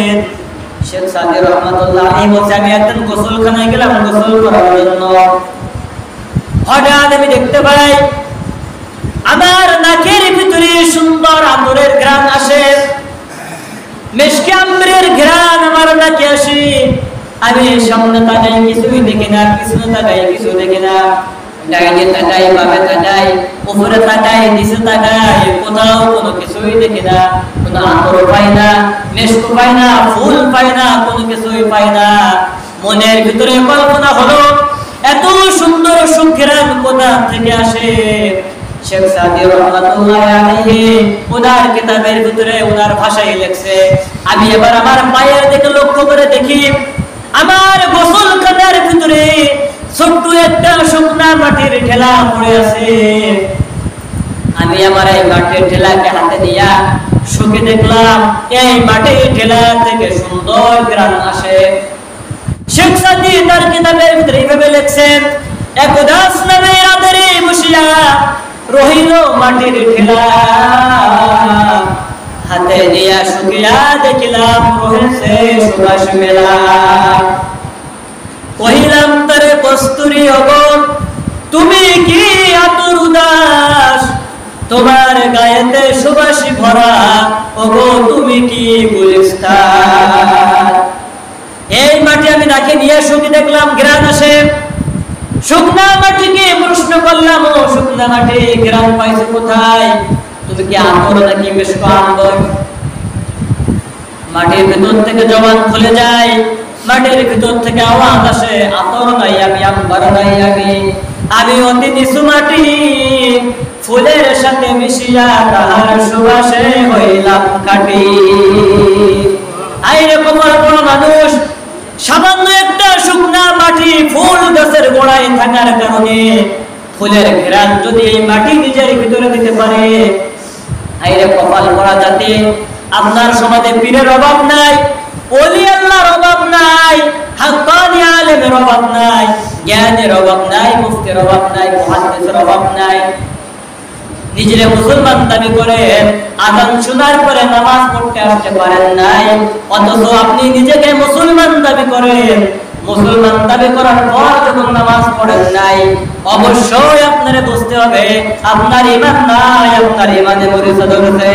বলেন শেখ সাদি রহমাতুল্লাহ আলাইহি বলছে আমি একদিন গোসলখানায় গেলাম গোসল করার জন্য। হঠাৎ আমি দেখতে পাই আমার নাকের ভিতরে সুন্দর আতরের ঘ্রাণ আসে, মিশকে আম্বরের ঘ্রাণ আমার নাকে আসে। আমি সামনে তাকাই কিছুই দেখি না, পিছনে তাকাই কিছু দেখি না, ডাইনে তাকাই বামে তাকাই উপরে তাকাই নিচে তাকাই, কোথাও কোনো কিছুই দেখি না। কোনো আতর পাই না, মিশক পাই না, ফুল পাই না, কোনো কিছুই পাই না। মনের ভিতরে কল্পনা হলো এত সুন্দর সুঘ্রাণ কোথা থেকে আসে। শেখ সাদি রহমাতুল্লাহ আলাইহি ওনার কিতাবের ভিতরে ওনার ভাষায় লিখছে, আমি এবার আমার পায়ের দিকে লক্ষ্য করে দেখি আমার গোসলখানার ভিতরে ছোট্ট একটা শুকনা মাটির ঠেলা পড়ে আছে। আমি আমার এই মাটির ঠেলাকে হাতে নিয়ে শুকে দেখলাম এই মাটির ঠেলা থেকে সুন্দর ঘ্রাণ আসে। শেখ সাদি তার কিতাবের ভিতরে এইভাবে লিখছেন, একদাস নামে রাতেরে বসিয়া রহিল মাটির ঠেলা, হাতে নিয়া শুকিয়া দেখিলাম রয়েছে সুবাস মেলা। কহিলাম তারে কস্তুরী ওগো তুমি কি আতুর উদাস, তোমার গায়েতে সুবাসী ভরা ওগো তুমি কি গুলিস্তান। এই মাটি আমি নাকে নিয়ে শুকি দেখলাম ঘ্রাণ আসে। শুকনা মাটিকে প্রশ্ন করলাম, ও শুকনা মাটি ঘ্রাণ পাইছে কোথায়, তুমি কি আতর নাকি মিশক আম্বর? মাটির ভিতর থেকে জবান খুলে যায়, মাটির ভিতর থেকে আওয়াজ আসে, আতর নাই আমি, আম্বর নাই আমি অতি নিচু মাটি, ফুলের সাথে মিশিয়া তাহার সুবাসে হইলাম কাটি। আইরে কমর বড় মানুষ, সামান্য একটা শুকনা মাটি ফুল গাছের গোড়ায় থাকার কারণে ফুলের ঘেরান যদি এই মাটি নিজের ভিতরে দিতে পারে, আইরে কপাল করা জাতি। আপনার সমাজে পীরের অভাব নাই, ওলি আল্লাহর অভাব নাই, হাক্কানি আলেমের অভাব নাই, জ্ঞানের অভাব নাই, মুফতির অভাব নাই, মুহাদ্দিসের অভাব নাই। নিজেরা মুসলমান দাবি করেন, আযান শোনার পরে নামাজ পড়তে আসতে পারেন নাই, অথচ আপনি নিজেকে মুসলমান দাবি করেন। মুসলমান দাবি করার পর যখন নামাজ পড়েন নাই, অবশ্যই আপনারে বুঝতে হবে আপনার ঈমান নাই, আপনার ঈমানে মরিচা ধরেছে।